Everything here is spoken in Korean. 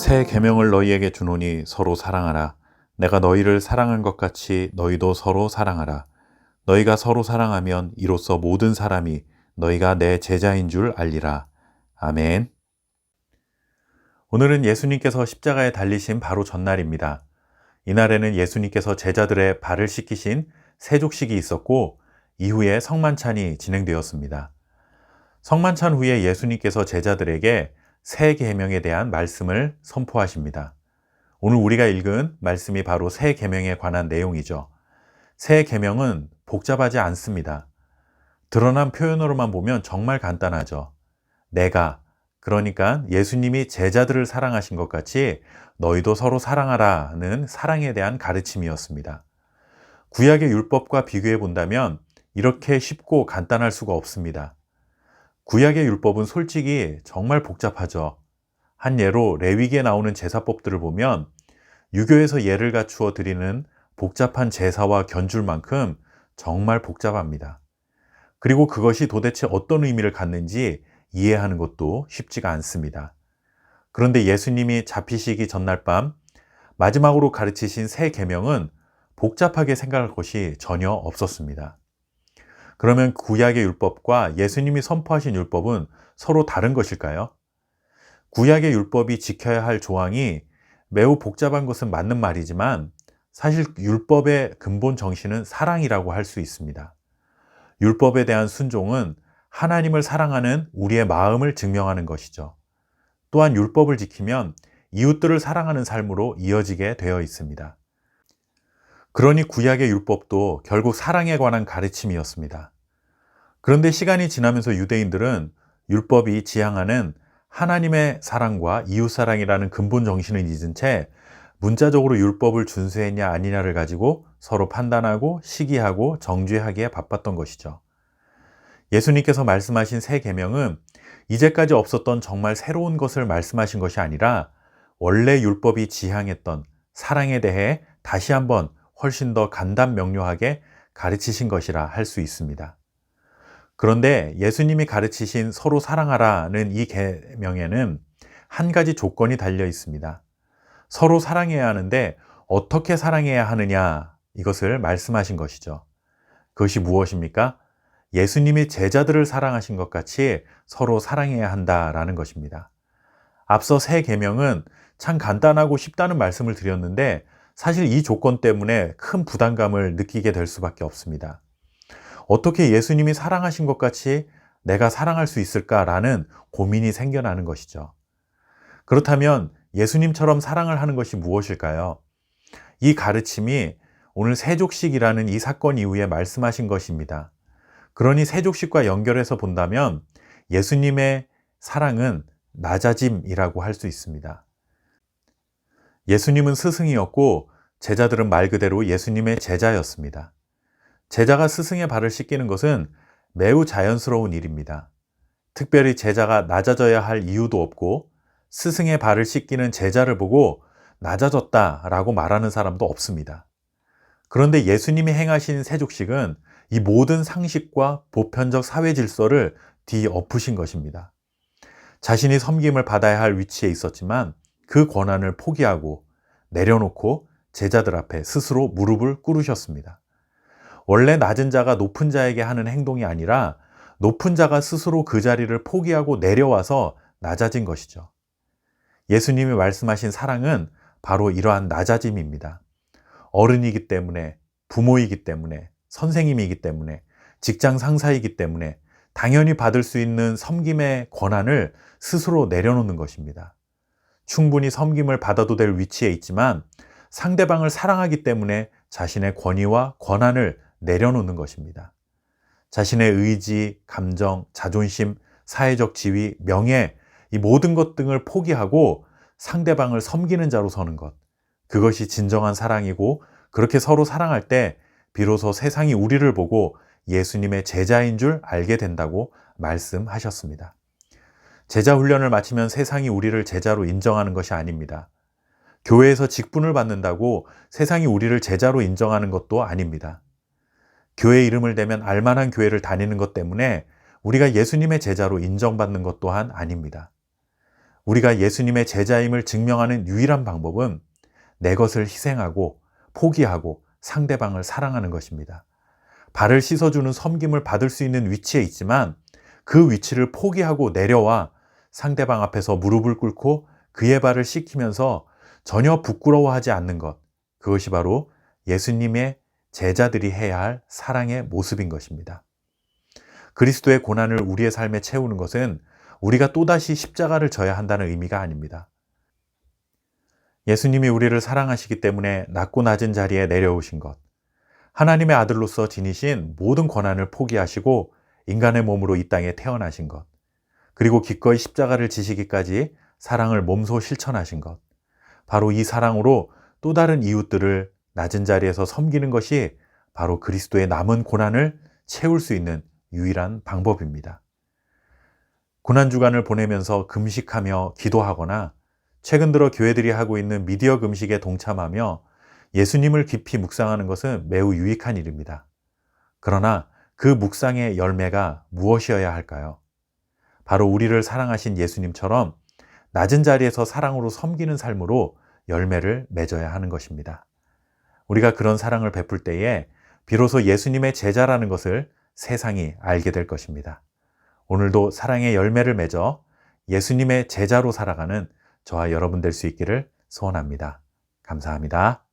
새 계명을 너희에게 주노니 서로 사랑하라. 내가 너희를 사랑한 것 같이 너희도 서로 사랑하라. 너희가 서로 사랑하면 이로써 모든 사람이 너희가 내 제자인 줄 알리라. 아멘. 오늘은 예수님께서 십자가에 달리신 바로 전날입니다. 이날에는 예수님께서 제자들의 발을 씻기신 세족식이 있었고 이후에 성만찬이 진행되었습니다. 성만찬 후에 예수님께서 제자들에게 새 계명에 대한 말씀을 선포하십니다. 오늘 우리가 읽은 말씀이 바로 새 계명에 관한 내용이죠. 새 계명은 복잡하지 않습니다. 드러난 표현으로만 보면 정말 간단하죠. 내가, 그러니까 예수님이 제자들을 사랑하신 것 같이 너희도 서로 사랑하라는 사랑에 대한 가르침이었습니다. 구약의 율법과 비교해 본다면 이렇게 쉽고 간단할 수가 없습니다. 구약의 율법은 솔직히 정말 복잡하죠. 한 예로 레위기에 나오는 제사법들을 보면 유교에서 예를 갖추어 드리는 복잡한 제사와 견줄만큼 정말 복잡합니다. 그리고 그것이 도대체 어떤 의미를 갖는지 이해하는 것도 쉽지가 않습니다. 그런데 예수님이 잡히시기 전날 밤 마지막으로 가르치신 새 계명은 복잡하게 생각할 것이 전혀 없었습니다. 그러면 구약의 율법과 예수님이 선포하신 율법은 서로 다른 것일까요? 구약의 율법이 지켜야 할 조항이 매우 복잡한 것은 맞는 말이지만 사실 율법의 근본 정신은 사랑이라고 할 수 있습니다. 율법에 대한 순종은 하나님을 사랑하는 우리의 마음을 증명하는 것이죠. 또한 율법을 지키면 이웃들을 사랑하는 삶으로 이어지게 되어 있습니다. 그러니 구약의 율법도 결국 사랑에 관한 가르침이었습니다. 그런데 시간이 지나면서 유대인들은 율법이 지향하는 하나님의 사랑과 이웃사랑이라는 근본 정신을 잊은 채 문자적으로 율법을 준수했냐 아니냐를 가지고 서로 판단하고 시기하고 정죄하기에 바빴던 것이죠. 예수님께서 말씀하신 새 계명은 이제까지 없었던 정말 새로운 것을 말씀하신 것이 아니라 원래 율법이 지향했던 사랑에 대해 다시 한번 훨씬 더 간단명료하게 가르치신 것이라 할 수 있습니다. 그런데 예수님이 가르치신 서로 사랑하라는 이 계명에는 한 가지 조건이 달려 있습니다. 서로 사랑해야 하는데 어떻게 사랑해야 하느냐, 이것을 말씀하신 것이죠. 그것이 무엇입니까? 예수님이 제자들을 사랑하신 것 같이 서로 사랑해야 한다라는 것입니다. 앞서 새 계명은 참 간단하고 쉽다는 말씀을 드렸는데 사실 이 조건 때문에 큰 부담감을 느끼게 될 수밖에 없습니다. 어떻게 예수님이 사랑하신 것 같이 내가 사랑할 수 있을까라는 고민이 생겨나는 것이죠. 그렇다면 예수님처럼 사랑을 하는 것이 무엇일까요? 이 가르침이 오늘 세족식이라는 이 사건 이후에 말씀하신 것입니다. 그러니 세족식과 연결해서 본다면 예수님의 사랑은 낮아짐이라고 할 수 있습니다. 예수님은 스승이었고 제자들은 말 그대로 예수님의 제자였습니다. 제자가 스승의 발을 씻기는 것은 매우 자연스러운 일입니다. 특별히 제자가 낮아져야 할 이유도 없고 스승의 발을 씻기는 제자를 보고 낮아졌다라고 말하는 사람도 없습니다. 그런데 예수님이 행하신 세족식은 이 모든 상식과 보편적 사회 질서를 뒤엎으신 것입니다. 자신이 섬김을 받아야 할 위치에 있었지만 그 권한을 포기하고 내려놓고 제자들 앞에 스스로 무릎을 꿇으셨습니다. 원래 낮은 자가 높은 자에게 하는 행동이 아니라 높은 자가 스스로 그 자리를 포기하고 내려와서 낮아진 것이죠. 예수님이 말씀하신 사랑은 바로 이러한 낮아짐입니다. 어른이기 때문에, 부모이기 때문에, 선생님이기 때문에, 직장 상사이기 때문에 당연히 받을 수 있는 섬김의 권한을 스스로 내려놓는 것입니다. 충분히 섬김을 받아도 될 위치에 있지만 상대방을 사랑하기 때문에 자신의 권위와 권한을 내려놓는 것입니다. 자신의 의지, 감정, 자존심, 사회적 지위, 명예, 이 모든 것 등을 포기하고 상대방을 섬기는 자로 서는 것, 그것이 진정한 사랑이고 그렇게 서로 사랑할 때 비로소 세상이 우리를 보고 예수님의 제자인 줄 알게 된다고 말씀하셨습니다. 제자 훈련을 마치면 세상이 우리를 제자로 인정하는 것이 아닙니다. 교회에서 직분을 받는다고 세상이 우리를 제자로 인정하는 것도 아닙니다. 교회 이름을 대면 알만한 교회를 다니는 것 때문에 우리가 예수님의 제자로 인정받는 것 또한 아닙니다. 우리가 예수님의 제자임을 증명하는 유일한 방법은 내 것을 희생하고 포기하고 상대방을 사랑하는 것입니다. 발을 씻어주는 섬김을 받을 수 있는 위치에 있지만 그 위치를 포기하고 내려와 상대방 앞에서 무릎을 꿇고 그의 발을 씻기면서 전혀 부끄러워하지 않는 것, 그것이 바로 예수님의 제자들이 해야 할 사랑의 모습인 것입니다. 그리스도의 고난을 우리의 삶에 채우는 것은 우리가 또다시 십자가를 져야 한다는 의미가 아닙니다. 예수님이 우리를 사랑하시기 때문에 낮고 낮은 자리에 내려오신 것, 하나님의 아들로서 지니신 모든 권한을 포기하시고 인간의 몸으로 이 땅에 태어나신 것, 그리고 기꺼이 십자가를 지시기까지 사랑을 몸소 실천하신 것, 바로 이 사랑으로 또 다른 이웃들을 낮은 자리에서 섬기는 것이 바로 그리스도의 남은 고난을 채울 수 있는 유일한 방법입니다. 고난주간을 보내면서 금식하며 기도하거나 최근 들어 교회들이 하고 있는 미디어 금식에 동참하며 예수님을 깊이 묵상하는 것은 매우 유익한 일입니다. 그러나 그 묵상의 열매가 무엇이어야 할까요? 바로 우리를 사랑하신 예수님처럼 낮은 자리에서 사랑으로 섬기는 삶으로 열매를 맺어야 하는 것입니다. 우리가 그런 사랑을 베풀 때에 비로소 예수님의 제자라는 것을 세상이 알게 될 것입니다. 오늘도 사랑의 열매를 맺어 예수님의 제자로 살아가는 저와 여러분 될 수 있기를 소원합니다. 감사합니다.